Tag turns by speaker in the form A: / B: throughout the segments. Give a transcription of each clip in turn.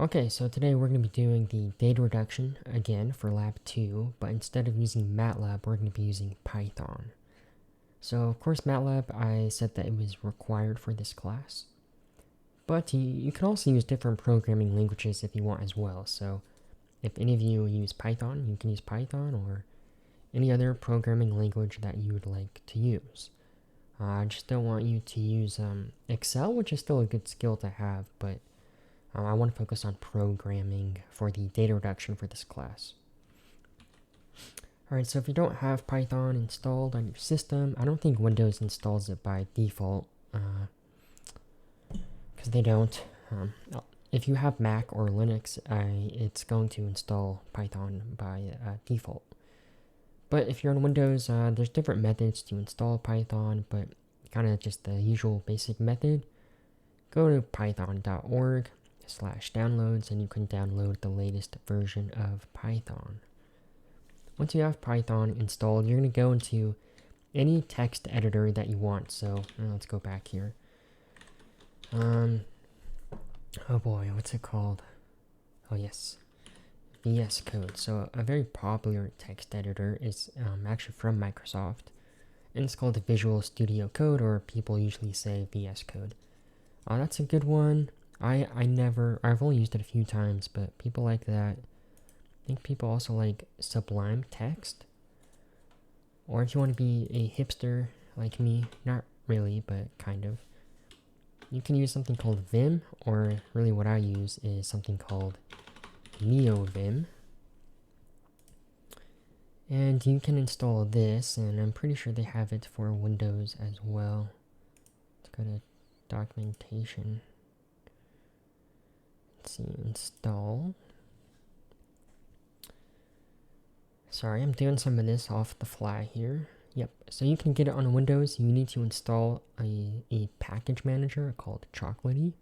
A: Okay, so today we're going to be doing the data reduction again for Lab 2, but instead of using MATLAB, we're going to be using Python. So, of course, MATLAB, I said that it was required for this class. But you can also use different programming languages if you want as well. So, if any of you use Python, you can use Python or any other programming language that you would like to use. I just don't want you to use Excel, which is still a good skill to have, but I want to focus on programming for the data reduction for this class. Alright, so if you don't have Python installed on your system, I don't think Windows installs it by default, because they don't. If you have Mac or Linux, it's going to install Python by default. But if you're on Windows, there's different methods to install Python, but kind of just the usual basic method. Go to python.org/downloads and you can download the latest version of Python. Once you have Python installed, you're going to go into any text editor that you want. So let's go back here. Oh boy, what's it called? Oh yes, VS Code. So a very popular text editor is actually from Microsoft, and it's called Visual Studio Code, or people usually say VS Code. That's a good one. I've only used it a few times, but people like that. I think people also like Sublime Text. Or if you want to be a hipster like me, not really, but kind of, you can use something called Vim, or really what I use is something called NeoVim. And you can install this, and I'm pretty sure they have it for Windows as well. Let's go to documentation. Let's see, install. Sorry, I'm doing some of this off the fly here. Yep, so you can get it on Windows. You need to install a package manager called Chocolatey.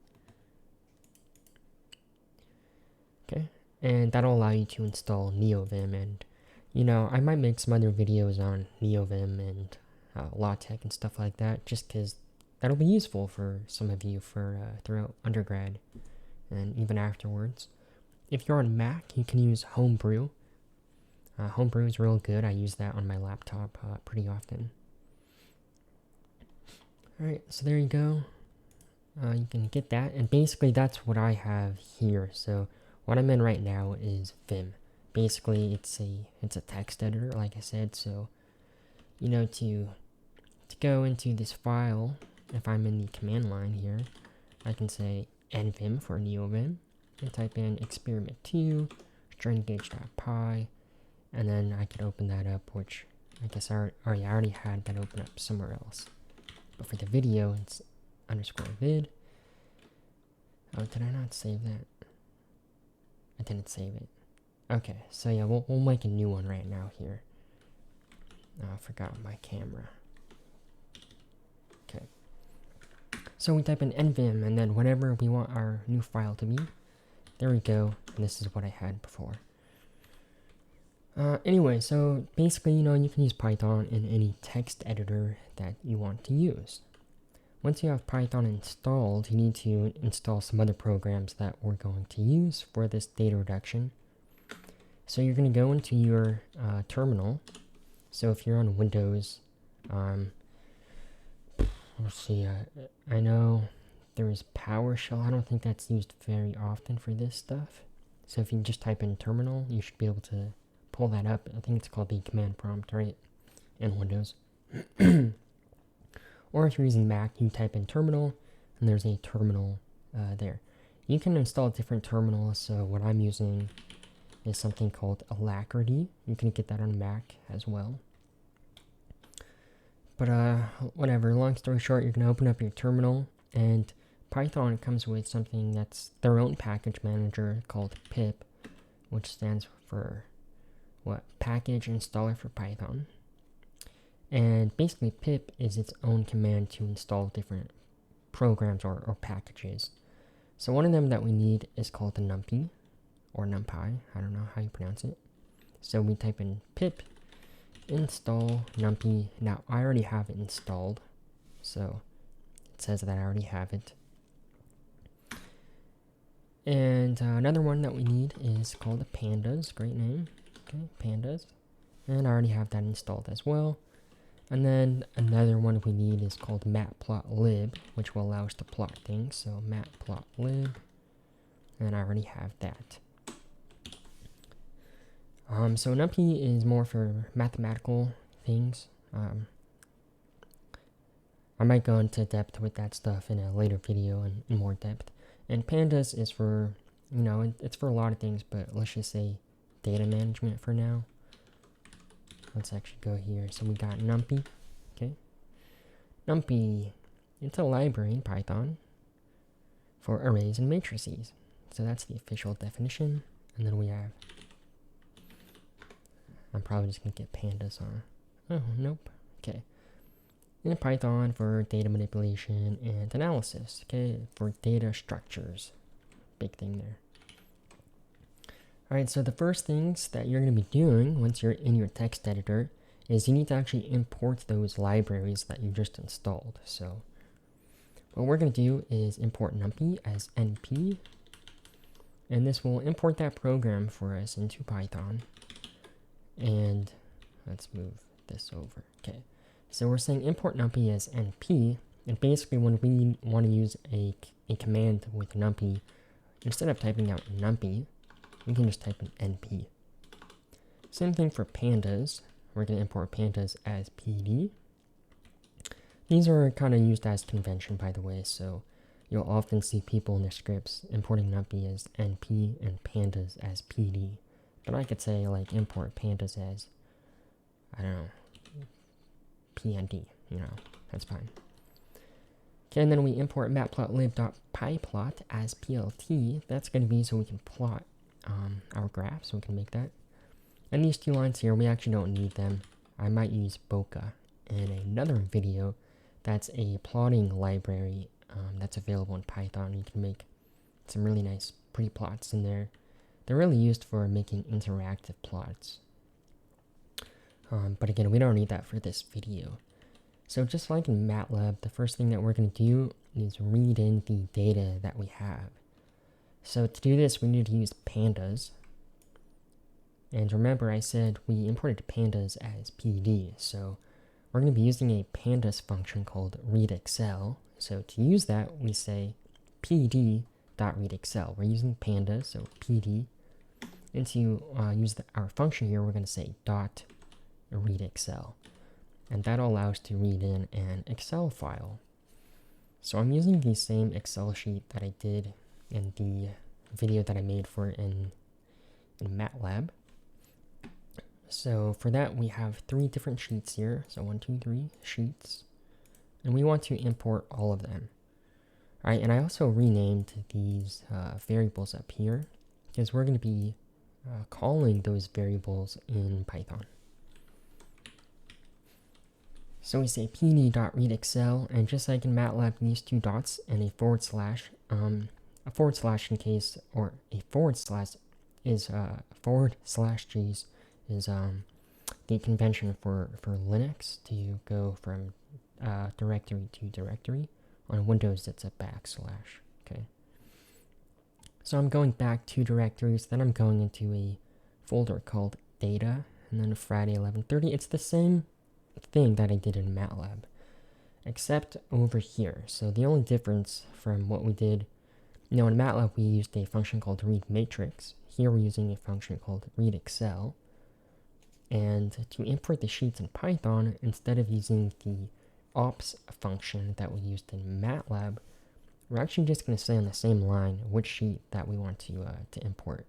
A: Okay, and that'll allow you to install NeoVim. And, you know, I might make some other videos on NeoVim and LaTeX and stuff like that, just because that'll be useful for some of you for throughout undergrad and even afterwards. If you're on Mac, you can use Homebrew. Homebrew is real good. I use that on my laptop pretty often. Alright, so there you go. You can get that, and basically that's what I have here. So what I'm in right now is Vim. Basically, it's a text editor, like I said. So, you know, to go into this file, if I'm in the command line here, I can say nvim for NeoVim, and type in experiment2 straingauge.py, and then I could open that up, which I guess I already had that open up somewhere else. But for the video, it's _vid. Oh, did I not save that? I didn't save it. Okay, so yeah, we'll make a new one right now here. I forgot my camera. Okay. So we type in nvim, and then whatever we want our new file to be. There we go, and this is what I had before. Anyway, so basically, you know, you can use Python in any text editor that you want to use. Once you have Python installed, you need to install some other programs that we're going to use for this data reduction. So you're going to go into your terminal. So if you're on Windows, let's see, I know there is PowerShell. I don't think that's used very often for this stuff. So if you just type in terminal, you should be able to pull that up. I think it's called the command prompt, right? In Windows. Or if you're using Mac, you type in terminal, and there's a terminal there. You can install different terminals, so what I'm using is something called Alacrity. You can get that on Mac as well. But whatever, long story short, you're going to open up your terminal, and Python comes with something that's their own package manager called pip, which stands for package installer for Python. And basically pip is its own command to install different programs or packages. So one of them that we need is called the Numpy, or Numpy, I don't know how you pronounce it. So we type in pip install Numpy. Now I already have it installed, so it says that I already have it. And another one that we need is called pandas. Great name. Okay, pandas. And I already have that installed as well. And then another one we need is called matplotlib, which will allow us to plot things. So matplotlib, and I already have that. So Numpy is more for mathematical things. I might go into depth with that stuff in a later video and in more depth. And pandas is for, you know, it's for a lot of things, but let's just say data management for now. Let's actually go here. So we got Numpy. Okay. Numpy, it's a library in Python for arrays and matrices. So that's the official definition. And then we have, I'm probably just going to get pandas on. Oh, nope. Okay. In Python for data manipulation and analysis. Okay, for data structures. Big thing there. Alright, so the first things that you're going to be doing once you're in your text editor is you need to actually import those libraries that you just installed. So what we're going to do is import Numpy as np, and this will import that program for us into Python. And let's move this over. Okay, so we're saying import Numpy as np, and basically when we want to use a command with Numpy, instead of typing out Numpy, we can just type in np. Same thing for pandas. We're going to import pandas as pd. These are kind of used as convention, by the way, so you'll often see people in their scripts importing Numpy as np and pandas as pd. But I could say, like, import pandas as, I don't know, pnd, you know, that's fine. Okay, and then we import matplotlib.pyplot as plt. That's going to be so we can plot our graph, so we can make that. And these two lines here, we actually don't need them. I might use Bokeh in another video. That's a plotting library that's available in Python. You can make some really nice pretty plots in there. They're really used for making interactive plots. But again, we don't need that for this video. So just like in MATLAB, the first thing that we're going to do is read in the data that we have. So to do this, we need to use pandas. And remember, I said we imported pandas as pd. So we're going to be using a pandas function called readExcel. So to use that, we say pd.readExcel. We're using pandas, so pd. And to use our function here, we're going to say dot readExcel. And that'll allow us to read in an Excel file. So I'm using the same Excel sheet that I did in the video that I made for in MATLAB. So for that, we have 3 different sheets here. So 1, 2, 3 sheets. And we want to import all of them. All right, and I also renamed these variables up here because we're going to be calling those variables in Python. So we say pd.readExcel, and just like in MATLAB, these 2 dots and a forward slash in case, or a forward slash is G's is the convention for Linux to go from directory to directory. On Windows, it's a backslash. Okay. So I'm going back 2 directories, then I'm going into a folder called data, and then Friday 11:30. It's the same thing that I did in MATLAB, except over here. So the only difference from what we did, you know, in MATLAB we used a function called readMatrix. Here we're using a function called readExcel. And to import the sheets in Python, instead of using the ops function that we used in MATLAB, we're actually just going to say on the same line which sheet that we want to import.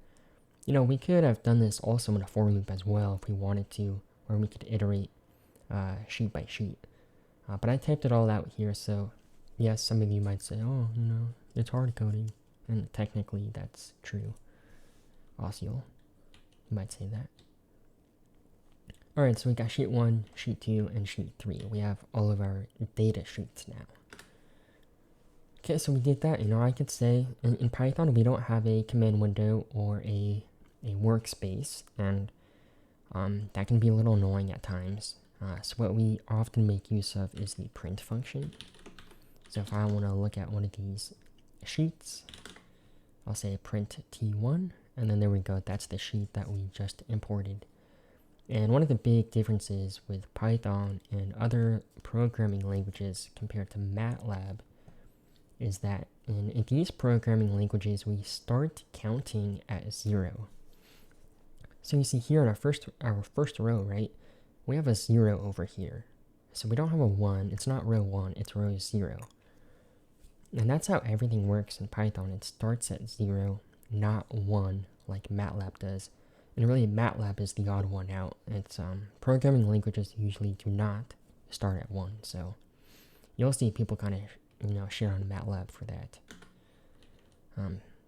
A: You know, we could have done this also in a for loop as well if we wanted to, where we could iterate sheet by sheet. But I typed it all out here, so yes, some of you might say, oh, you know, it's hard coding. And technically that's true. Ossiel, you might say that. Alright, so we got sheet 1, sheet 2, and sheet 3. We have all of our data sheets now. Okay, so we did that. You know, I could say in Python we don't have a command window or a workspace, and that can be a little annoying at times. So what we often make use of is the print function. So if I want to look at one of these sheets, I'll say print T1, and then there we go. That's the sheet that we just imported. And one of the big differences with Python and other programming languages compared to MATLAB is that in these programming languages, we start counting at 0. So you see here in our first row, right, we have a 0 over here. So we don't have a 1. It's not row 1, it's row 0. And that's how everything works in Python. It starts at 0, not 1 like MATLAB does. And really, MATLAB is the odd one out. It's programming languages usually do not start at 1. So you'll see people kind of share on MATLAB for that.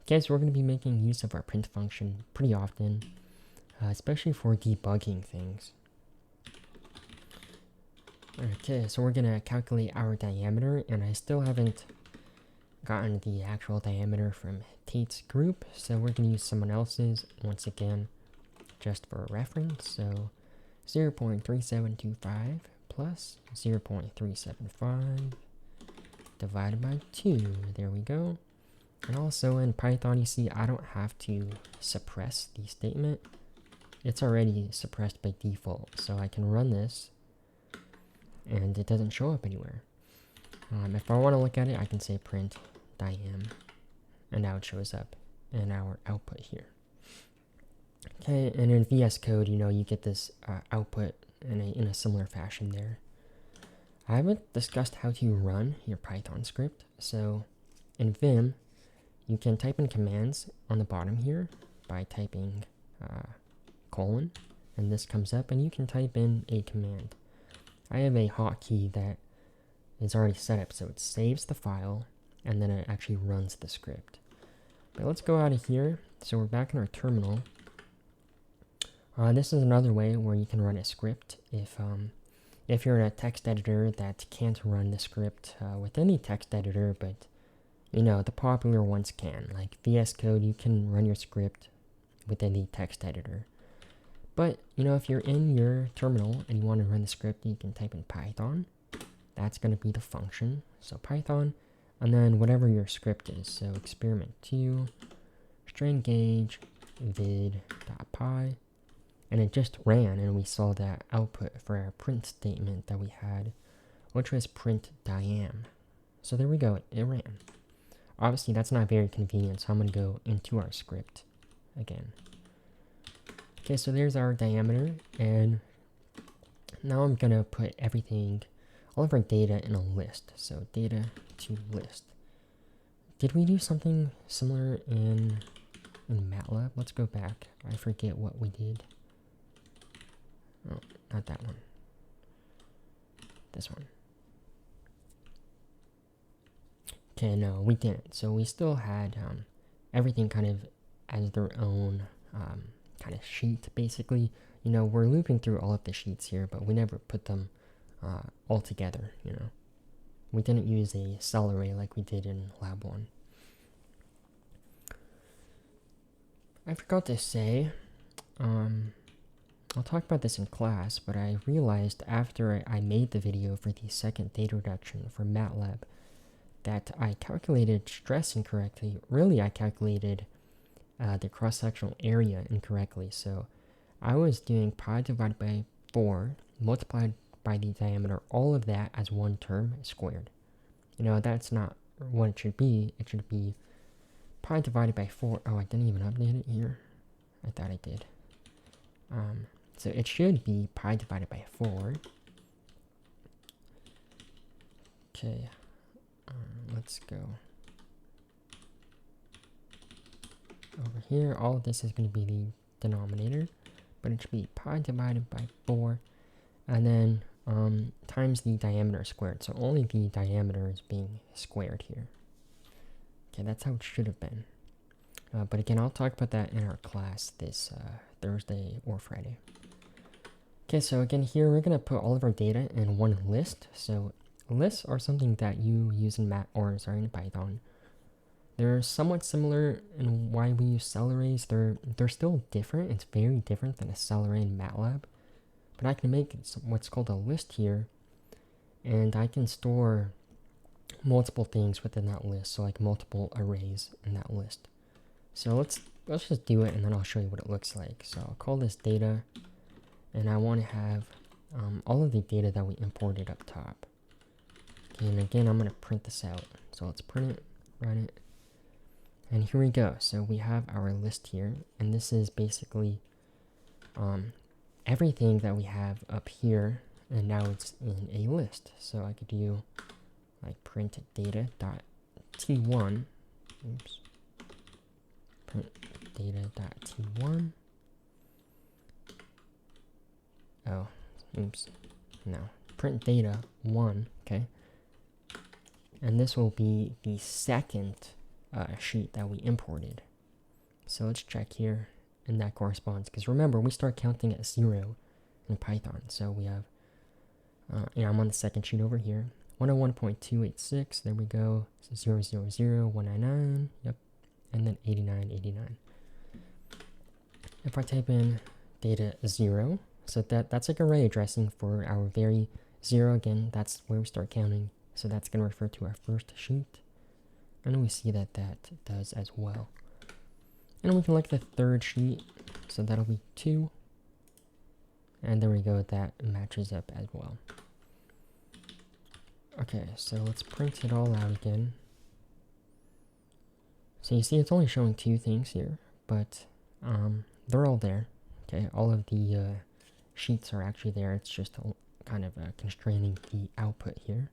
A: Okay, so we're going to be making use of our print function pretty often, especially for debugging things. Okay, so we're going to calculate our diameter, and I still haven't gotten the actual diameter from Tate's group, so we're going to use someone else's once again, just for reference. So 0.3725 plus 0.375 divided by 2. There we go. And also in Python, you see I don't have to suppress the statement. It's already suppressed by default, so I can run this and it doesn't show up anywhere. If I want to look at it, I can say print diam, and now it shows up in our output here. Okay, and in VS Code, you get this output in a similar fashion there. I haven't discussed how to run your Python script. So in Vim, you can type in commands on the bottom here by typing colon, and this comes up, and you can type in a command. I have a hotkey that is already set up, so it saves the file, and then it actually runs the script. But let's go out of here. So we're back in our terminal. This is another way where you can run a script if you're in a text editor that can't run the script with any text editor, but the popular ones can. Like VS Code, you can run your script with any text editor. But if you're in your terminal and you want to run the script, you can type in Python. That's going to be the function. So Python, and then whatever your script is. So experiment2 string gauge vid.py. And it just ran, and we saw that output for our print statement that we had, which was print diam. So there we go, it ran. Obviously, that's not very convenient, so I'm going to go into our script again. Okay, so there's our diameter, and now I'm going to put all of our data in a list. So data to list. Did we do something similar in MATLAB? Let's go back. I forget what we did. Oh, not that one. This one. Okay, no, we didn't. So we still had everything kind of as their own kind of sheet, basically. We're looping through all of the sheets here, but we never put them all together, We didn't use a cell array like we did in Lab 1. I forgot to say, I'll talk about this in class, but I realized after I made the video for the second data reduction for MATLAB that I calculated stress incorrectly. Really, I calculated the cross-sectional area incorrectly. So I was doing pi divided by 4 multiplied by the diameter, all of that as one term squared. That's not what it should be. It should be pi divided by 4. Oh, I didn't even update it here. I thought I did. So it should be pi divided by 4. Okay, let's go over here. All of this is going to be the denominator, but it should be pi divided by 4, and then times the diameter squared. So only the diameter is being squared here. Okay, that's how it should have been. But again, I'll talk about that in our class this Thursday or Friday. Okay, so again here we're going to put all of our data in one list. So lists are something that you use in in Python. They're somewhat similar in why we use cell arrays. They're still different. It's very different than a cell array in MATLAB. But I can make what's called a list here, and I can store multiple things within that list, so like multiple arrays in that list. So let's just do it, and then I'll show you what it looks like. So I'll call this data, and I want to have all of the data that we imported up top. Okay, and again, I'm going to print this out. So let's print it, run it, and here we go. So we have our list here, and this is basically everything that we have up here, and now it's in a list. So I could do like print data dot t1. Oops. Print data dot t1. Oh, oops. No. Print data 1. Okay. And this will be the second sheet that we imported. So let's check here, and that corresponds. Because remember, we start counting at 0 in Python. So we have, I'm on the second sheet over here. 101.286, there we go. So 000, 199, yep. And then 89. If I type in data 0, so that's like array addressing for our very 0 again, that's where we start counting. So that's going to refer to our first sheet. And we see that does as well. And we can look at the third sheet, so that'll be 2. And there we go, that matches up as well. Okay, so let's print it all out again. So you see it's only showing 2 things here, but they're all there. Okay, all of the sheets are actually there. It's just kind of constraining the output here.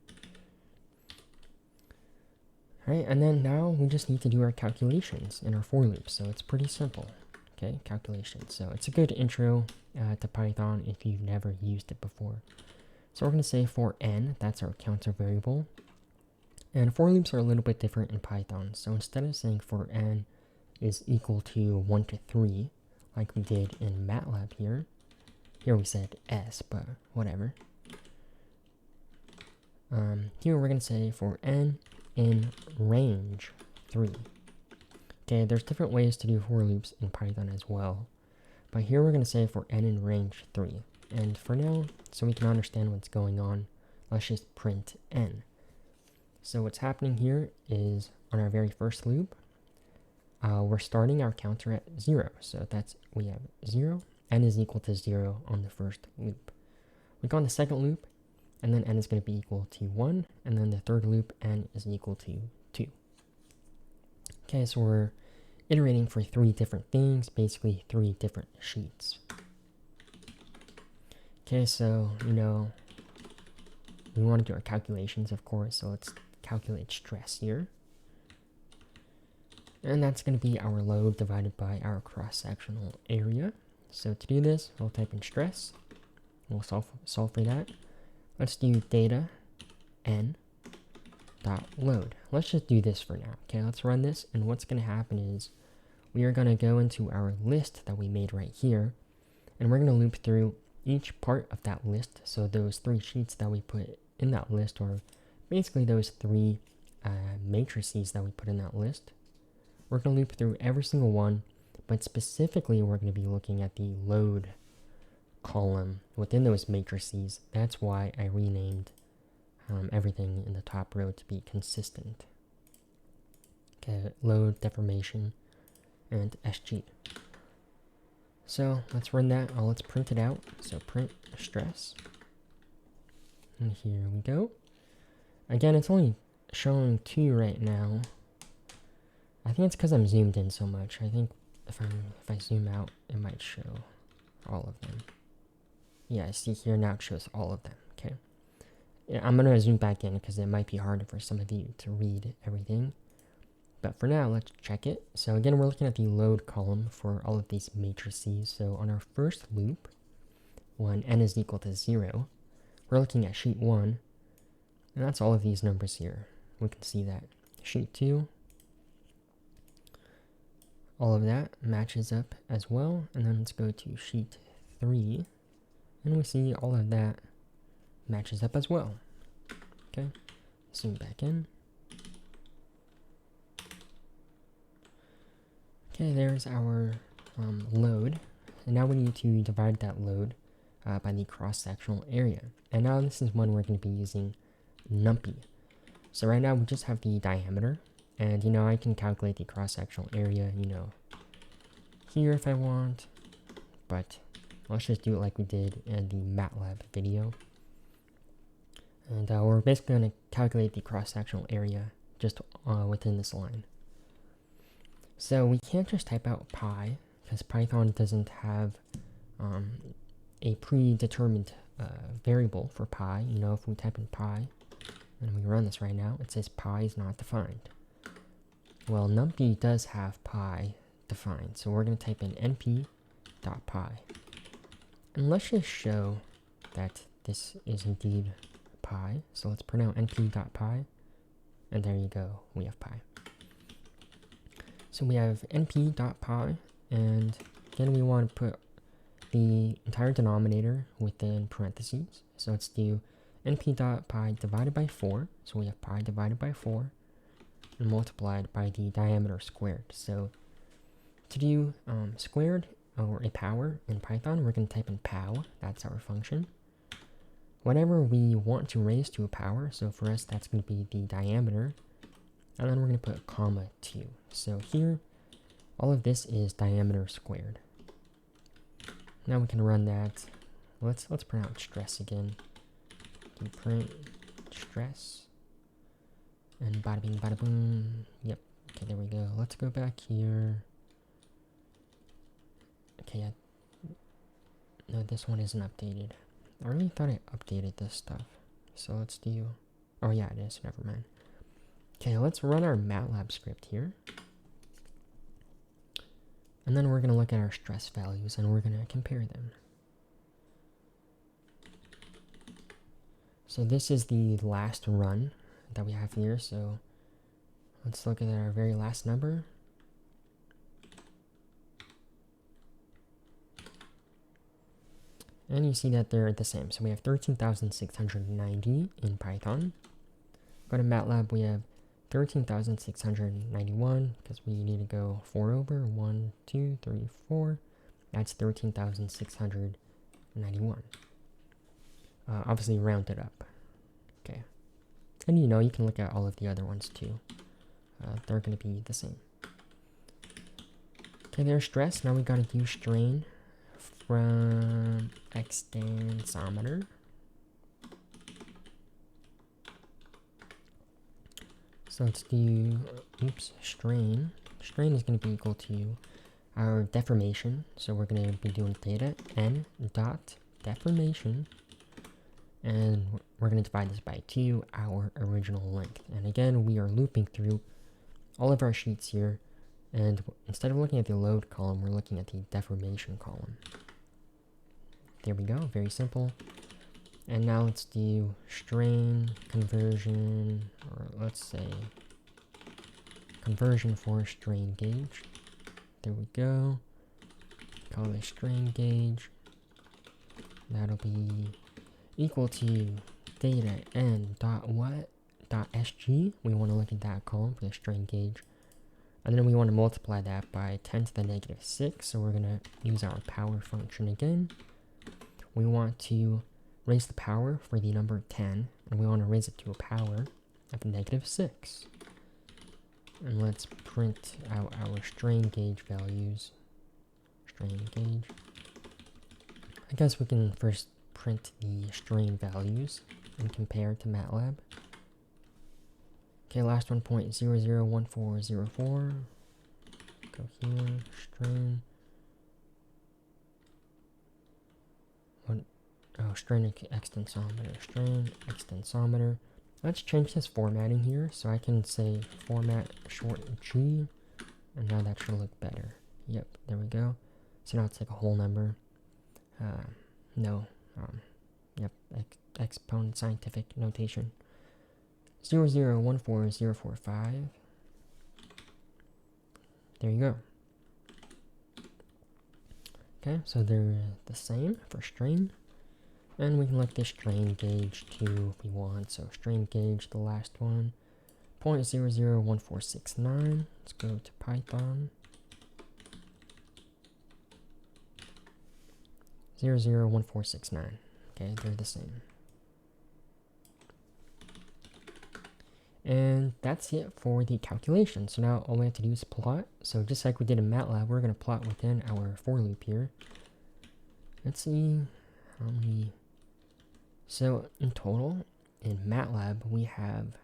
A: Alright, and then now we just need to do our calculations in our for loop. So it's pretty simple. Okay, calculations. So it's a good intro to Python if you've never used it before. So we're going to say for n, that's our counter variable. And for loops are a little bit different in Python. So instead of saying for n is equal to 1 to 3, like we did in MATLAB here we said s, but whatever. Here we're going to say for n in range 3. Okay, there's different ways to do for loops in Python as well. But here we're going to say for n in range 3. And for now, so we can understand what's going on, let's just print n. So what's happening here is on our very first loop, we're starting our counter at 0. So we have 0, n is equal to 0 on the first loop. We go on the second loop, and then n is going to be equal to 1, and then the third loop, n is equal to 2. Okay, so we're iterating for 3 different things, basically 3 different sheets. Okay, so, we want to do our calculations, of course, so let's calculate stress here. And that's going to be our load divided by our cross-sectional area. So to do this, we'll type in stress. We'll solve for that. Let's do data n dot load. Let's just do this for now. Okay, let's run this, and what's going to happen is we are going to go into our list that we made right here, and we're going to loop through each part of that list. So those 3 sheets that we put in that list, or basically those 3 matrices that we put in that list, we're going to loop through every single one, but specifically we're going to be looking at the load column within those matrices. That's why I renamed everything in the top row to be consistent. Okay, load, deformation, and SG. So let's run that. Let's print it out. So print stress. And here we go. Again, it's only showing 2 right now. I think it's because I'm zoomed in so much. I think if I zoom out, it might show all of them. Yeah, I see here now it shows all of them. Okay. Yeah, I'm gonna zoom back in because it might be harder for some of you to read everything. But for now, let's check it. So again, we're looking at the load column for all of these matrices. So on our first loop, when n is equal to 0, we're looking at sheet 1, and that's all of these numbers here. We can see that. Sheet 2, all of that matches up as well. And then let's go to sheet 3, and we see all of that matches up as well. Okay, zoom back in. Okay, there's our load, and now we need to divide that load by the cross-sectional area. And now this is when we're going to be using Numpy. So right now we just have the diameter, And, you know, I can calculate the cross-sectional area, you know, here if I want. But let's just do it like we did in the MATLAB video. And we're basically going to calculate the cross-sectional area just within this line. So we can't just type out pi, because Python doesn't have a predetermined variable for pi. You know, if we type in pi, and we run this right now, it says pi is not defined. Well, Numpy does have pi defined, so we're going to type in np.pi. And let's just show that this is indeed pi. So let's print out np.pi, and there you go, we have pi. So we have np.pi, and again we want to put the entire denominator within parentheses. So let's do np.pi divided by 4. So we have pi divided by 4 and multiplied by the diameter squared. So to do squared or a power in Python, we're going to type in pow. That's our function. Whatever we want to raise to a power, so for us that's going to be the diameter, and then we're going to put comma 2. So here, all of this is diameter squared. Now we can run that. Let's print out stress again. Do print stress, and bada bing bada boom. Yep. Okay, there we go. Let's go back here. Okay, no, this one isn't updated. I really thought I updated this stuff. So let's do. Oh yeah, it is. Never mind. Okay, let's run our MATLAB script here. And then we're going to look at our stress values and we're going to compare them. So this is the last run that we have here. So let's look at our very last number. And you see that they're the same. So we have 13,690 in Python. Go to MATLAB, we have 13,691 because we need to go 4 over. 1, 2, 3, 4. That's 13,691. Obviously rounded up. Okay. And you know, you can look at all of the other ones too. They're going to be the same. Okay, there's stress. Now we got to do strain from extensometer. So let's do, strain. Strain is going to be equal to our deformation. So we're going to be doing theta n dot deformation. And we're going to divide this by 2, our original length. And again, we are looping through all of our sheets here. And instead of looking at the load column, we're looking at the deformation column. There we go, very simple. And now let's do strain conversion, or let's say conversion for strain gauge. There we go. Call this strain gauge. That'll be equal to theta n dot what dot sg. We want to look at that column for the strain gauge. And then we want to multiply that by 10 to the negative 6. So we're going to use our power function again. We want to raise the power for the number 10, and we want to raise it to a power of negative 6. And let's print out our strain gauge values. Strain gauge. I guess we can first print the strain values and compare to MATLAB. Okay, last one, 0.001404. Go here, strain. Oh, strain extensometer. Let's change this formatting here so I can say format short G, and now that should look better. Yep, there we go. So now it's like a whole number. Yep, exponent scientific notation. 0.0140445. There you go. Okay, so they're the same for strain. And we can look this strain gauge too if we want. So strain gauge, the last one, 0.001469. Let's go to Python. 0.01469. Okay, they're the same. And that's it for the calculation. So now all we have to do is plot. So just like we did in MATLAB, we're going to plot within our for loop here. Let's see how many. So in total, in MATLAB, we have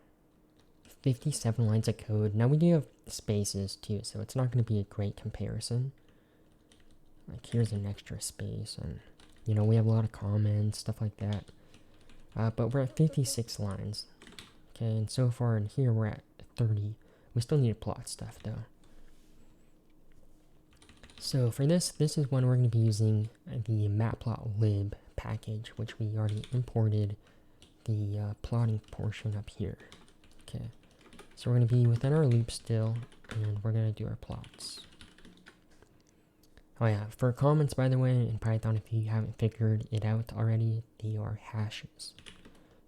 A: 57 lines of code. Now we do have spaces too, so it's not going to be a great comparison. Like here's an extra space, and you know, we have a lot of comments, stuff like that. But we're at 56 lines. Okay, and so far in here we're at 30. We still need to plot stuff though. So for this is when we're going to be using the matplotlib package, which we already imported the plotting portion up here. Okay, so we're going to be within our loop still, and we're going to do our plots. Oh yeah, for comments, by the way, in Python, if you haven't figured it out already, they are hashes.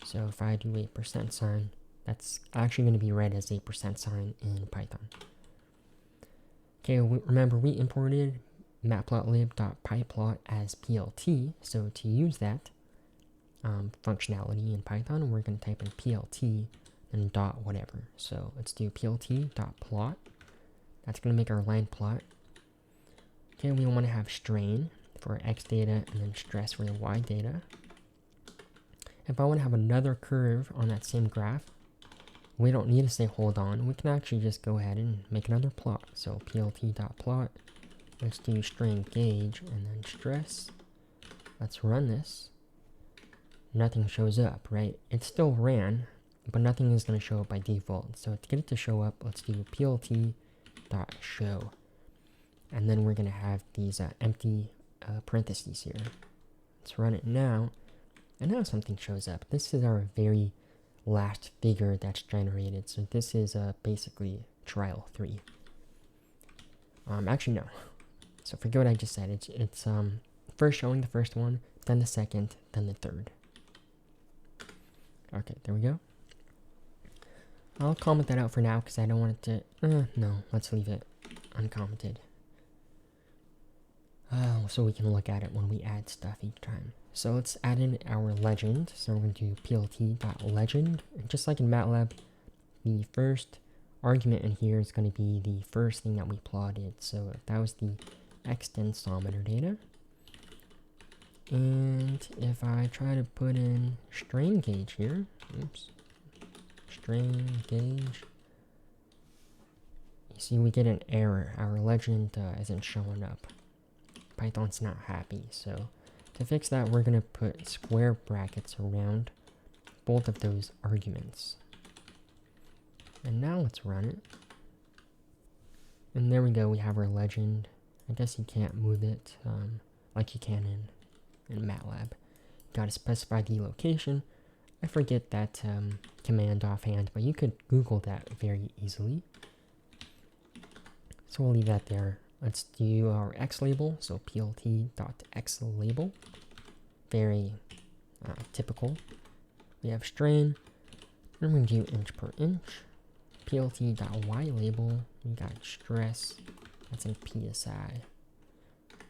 A: So if I do a %, that's actually going to be read as a %, in Python. Okay, remember we imported matplotlib.pyplot as PLT, so to use that functionality in Python, we're going to type in PLT and dot whatever. So let's do PLT.plot. That's going to make our line plot. Okay, we want to have strain for X data and then stress for the Y data. If I want to have another curve on that same graph, we don't need to say hold on. We can actually just go ahead and make another plot. So plt.plot. Let's do strain gauge and then stress. Let's run this. Nothing shows up, right? It still ran, but nothing is going to show up by default. So to get it to show up, let's do plt.show. And then we're going to have these empty parentheses here. Let's run it now. And now something shows up. This is our very last figure that's generated. So this is basically trial 3. Actually, no. So forget what I just said. It's first showing the first one, then the second, then the third. Okay, there we go. I'll comment that out for now because I don't want it to... no, let's leave it uncommented. So we can look at it when we add stuff each time. So let's add in our legend. So we're going to do plt.legend. And just like in MATLAB, the first argument in here is going to be the first thing that we plotted. So that was the extensometer data. And if I try to put in strain gauge here, oops, strain gauge, you see we get an error. Our legend isn't showing up. Python's not happy, so to fix that, we're going to put square brackets around both of those arguments. And now let's run it. And there we go, we have our legend. I guess you can't move it like you can in MATLAB. You gotta specify the location. I forget that command offhand, but you could Google that very easily. So we'll leave that there. Let's do our X label, so plt.xlabel. Very typical. We have strain, and we're going to do inch per inch. plt.y label, we got stress, that's in PSI.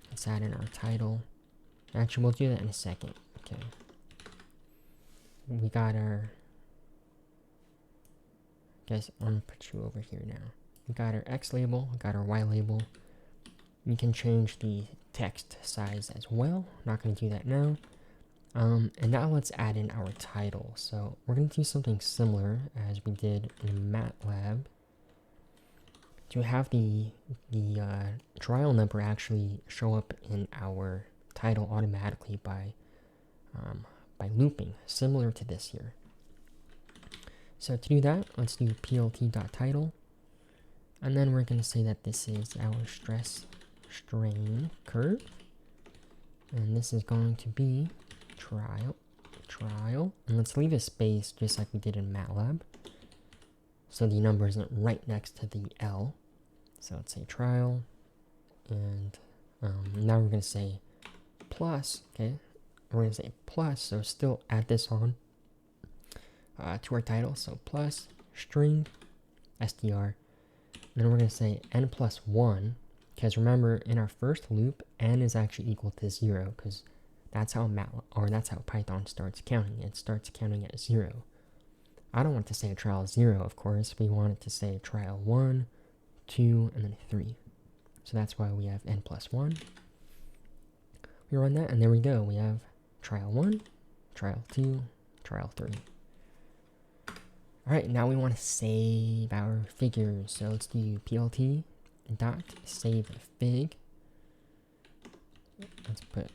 A: Let's add in our title. Actually, we'll do that in a second. Okay. We got our... Guys, I'm going to put you over here now. We got our X label, we got our Y label. We can change the text size as well. Not going to do that now. And now let's add in our title. So we're going to do something similar as we did in MATLAB. To have the trial number actually show up in our title automatically by looping, similar to this here. So to do that, let's do plt.title. And then we're going to say that this is our stress strain curve. And this is going to be trial. And let's leave a space just like we did in MATLAB, so the number isn't right next to the L. So let's say trial. And now we're going to say plus. Okay, we're going to say plus, so still add this on to our title. So plus string str. And then we're going to say n plus 1, because remember in our first loop n is actually equal to 0, because that's how MATLAB, or that's how Python starts counting. It starts counting at 0. I don't want to say trial 0, of course. We want it to say trial 1, 2, and then 3. So that's why we have n plus 1. We run that, and there we go. We have trial 1, trial 2, trial 3. Alright, now we want to save our figures. So let's do plt dot save fig. Let's put,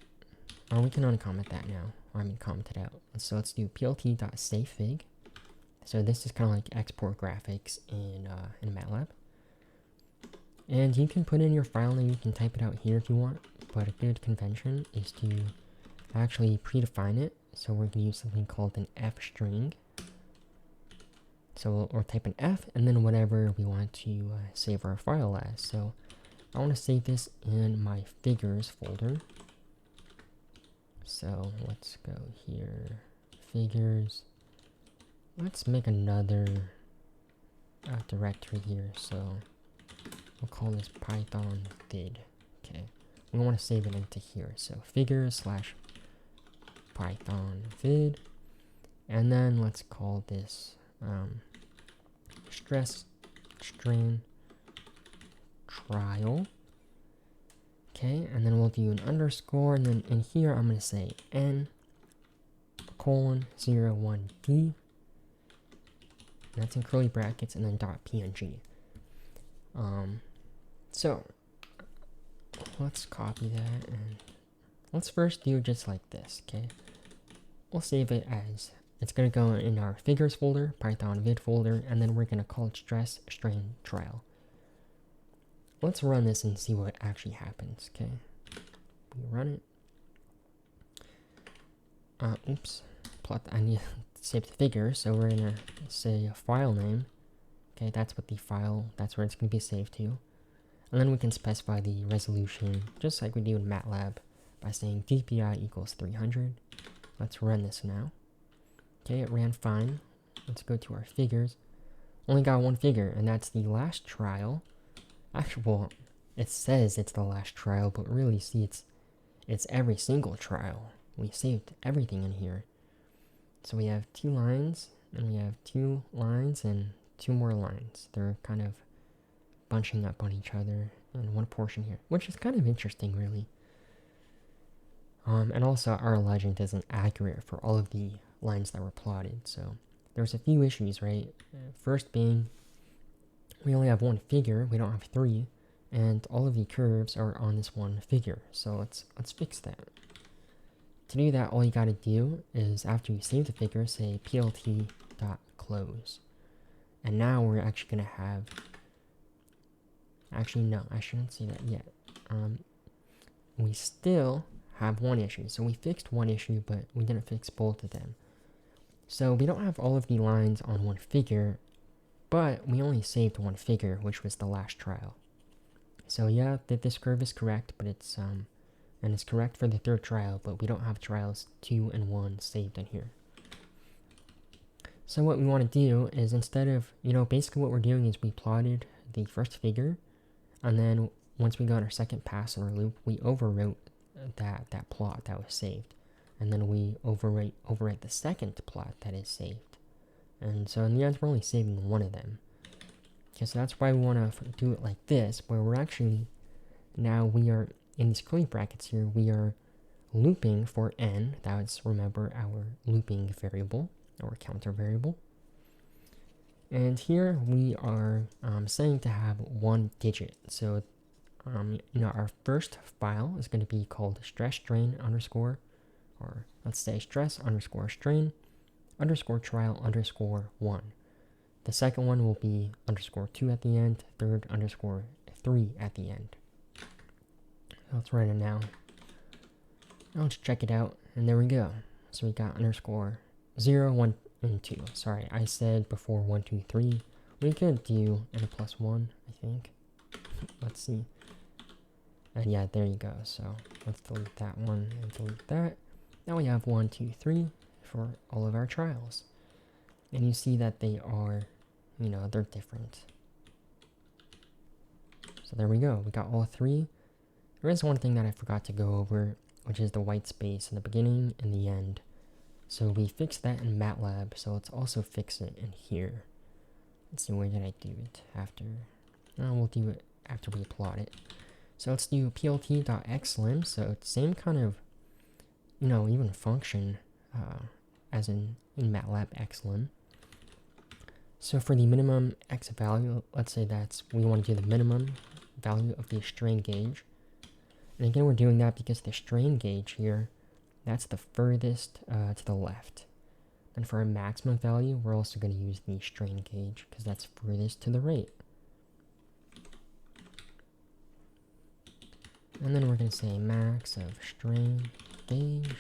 A: oh, we can uncomment that now. Or I mean, comment it out. So let's do plt dot save fig. So this is kind of like export graphics in MATLAB. And you can put in your file name, you can type it out here if you want, but a good convention is to actually predefine it. So we're going to use something called an f string. So we'll type an f and then whatever we want to save our file as. So I want to save this in my figures folder. So let's go here, figures. Let's make another directory here. So we'll call this Python vid. Okay, we want to save it into here. So figures slash Python vid, and then let's call this stress strain trial. Okay, and then we'll do an underscore, and then in here I'm going to say n:01d. That's in curly brackets, and then .png. So let's copy that, and let's first do just like this. Okay, we'll save it as, it's going to go in our figures folder, Python vid folder, and then we're going to call it stress strain trial. Let's run this and see what actually happens. Okay, we run it. Oops, I need to save the figure, so we're gonna say a file name. Okay, that's what the file, that's where it's gonna be saved to. And then we can specify the resolution, just like we do in MATLAB, by saying DPI equals 300. Let's run this now. Okay, it ran fine. Let's go to our figures. Only got one figure, and that's the last trial. Actually, well, it says it's the last trial, but really, see, it's every single trial. We saved everything in here. So we have 2 lines, and we have 2 lines, and 2 more lines. They're kind of bunching up on each other in one portion here, which is kind of interesting, really. And also, our legend isn't accurate for all of the lines that were plotted, so there's a few issues, right? First being, we only have one figure, we don't have 3, and all of the curves are on this one figure, so let's fix that. To do that, all you gotta do is, after you save the figure, say plt.close. And now we're actually gonna have, actually no, I shouldn't say that yet. We still have one issue. So we fixed one issue, but we didn't fix both of them. So we don't have all of the lines on one figure, but we only saved one figure, which was the last trial. So yeah, this curve is correct, but it's and it's correct for the 3rd trial, but we don't have trials 2 and 1 saved in here. So what we want to do is, instead of, basically what we're doing is we plotted the first figure, and then once we got our second pass in our loop, we overwrote that plot that was saved, and then we overwrite the second plot that is saved. And so in the end, we're only saving one of them. Okay, so that's why we want to do it like this, where we're actually, now we are, in these curly brackets here, we are looping for n. That's, remember, our looping variable, our counter variable. And here we are saying to have 1 digit. So, our first file is going to be called stress strain underscore, or let's say stress underscore strain underscore trial underscore 1. The second one will be underscore 2 at the end, third underscore 3 at the end. Let's run it now. Now let's check it out, and there we go. So we got underscore 0, 1, and 2. Sorry, I said before 1, 2, 3. We could do n plus 1, I think. Let's see. And yeah, there you go. So let's delete that one and delete that. Now we have 1, 2, 3 for all of our trials. And you see that they are, they're different. So there we go. We got all 3. There is one thing that I forgot to go over, which is the white space in the beginning and the end. So we fixed that in MATLAB, so let's also fix it in here. Let's see, where did I do it after? We'll do it after we plot it. So let's do plt.xlim, so it's same kind of, even function as in MATLAB xlim. So for the minimum x value, let's say we want to do the minimum value of the strain gauge. And again, we're doing that because the strain gauge here, that's the furthest to the left. And for our maximum value, we're also going to use the strain gauge because that's furthest to the right. And then we're going to say max of strain gauge.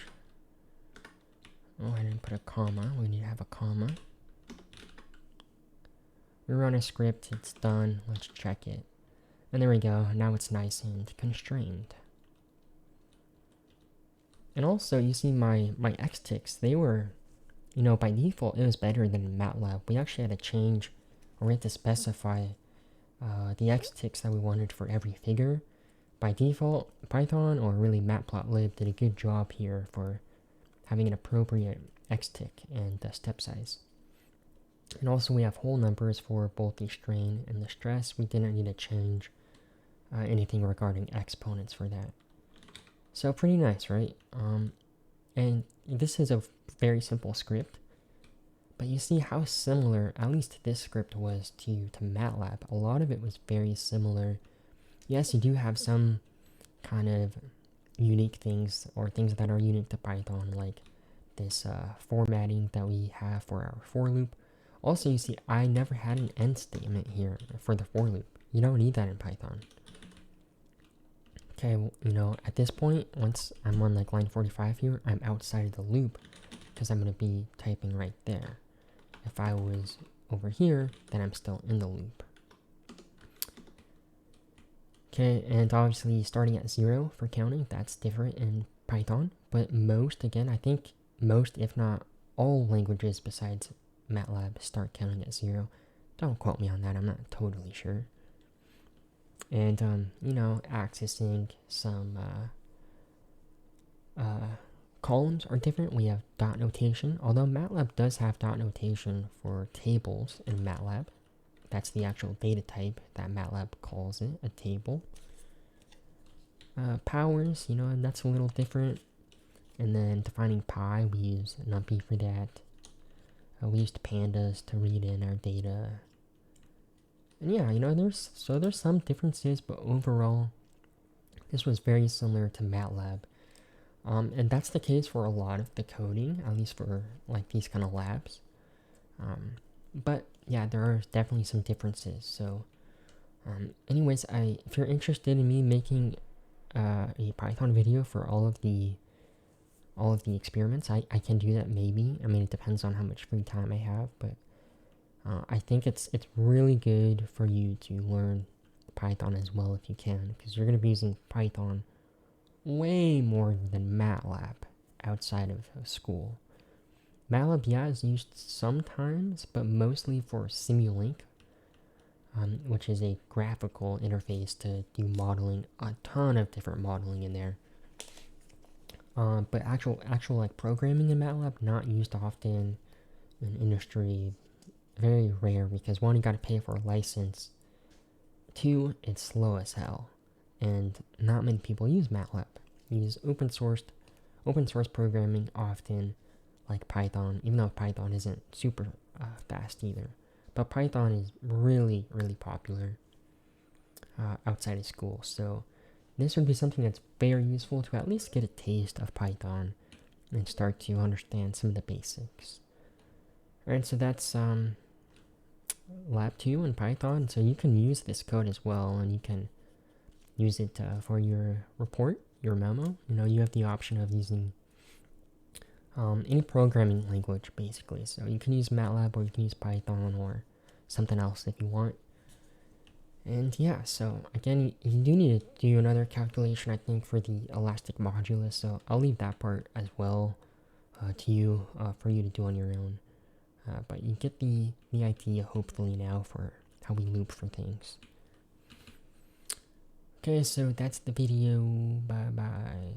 A: Oh, I didn't put a comma. We need to have a comma. We run a script. It's done. Let's check it. And there we go. Now it's nice and constrained. And also, you see my X-ticks, they were, by default, it was better than MATLAB. We actually had to change, or we had to specify the X-ticks that we wanted for every figure. By default, Python, or really Matplotlib, did a good job here for having an appropriate X-tick and step size. And also we have whole numbers for both the strain and the stress. We didn't need to change anything regarding exponents for that. So pretty nice, right? And this is a very simple script, but you see how similar, at least this script was to MATLAB. A lot of it was very similar. Yes, you do have some kind of unique things, or things that are unique to Python, like this formatting that we have for our for loop. Also, you see, I never had an end statement here for the for loop. You don't need that in Python. Okay, at this point, once I'm on like line 45 here, I'm outside of the loop because I'm going to be typing right there. If I was over here, then I'm still in the loop. Okay, and obviously starting at 0 for counting, that's different in Python. But again, I think most, if not all languages besides MATLAB start counting at 0. Don't quote me on that, I'm not totally sure. And, accessing some columns are different. We have dot notation, although MATLAB does have dot notation for tables in MATLAB. That's the actual data type that MATLAB calls it, a table. Powers, and that's a little different. And then defining pi, we use Numpy for that. We used pandas to read in our data. And yeah, there's some differences, but overall, this was very similar to MATLAB. And that's the case for a lot of the coding, at least for like these kind of labs. But yeah, there are definitely some differences. So, anyways, if you're interested in me making a Python video for all of the experiments, I can do that maybe. I mean, it depends on how much free time I have, but I think it's really good for you to learn Python as well if you can, because you're going to be using Python way more than MATLAB outside of school. MATLAB, yeah, is used sometimes, but mostly for Simulink, which is a graphical interface to do modeling, a ton of different modeling in there. But actual like programming in MATLAB, not used often in industry, very rare, because one, you gotta pay for a license, two, it's slow as hell, and not many people use MATLAB. You use open source programming often, like Python, even though Python isn't super fast either. But Python is really, really popular outside of school, so this would be something that's very useful to at least get a taste of Python and start to understand some of the basics. Alright, so that's Lab 2 in Python. So you can use this code as well, and you can use it for your report, your memo. You have the option of using any programming language, basically. So you can use MATLAB, or you can use Python, or something else if you want. And yeah, so again, you do need to do another calculation, I think, for the elastic modulus. So I'll leave that part as well to you, for you to do on your own. But you get the idea, hopefully, now for how we loop for things. Okay, so that's the video. Bye-bye.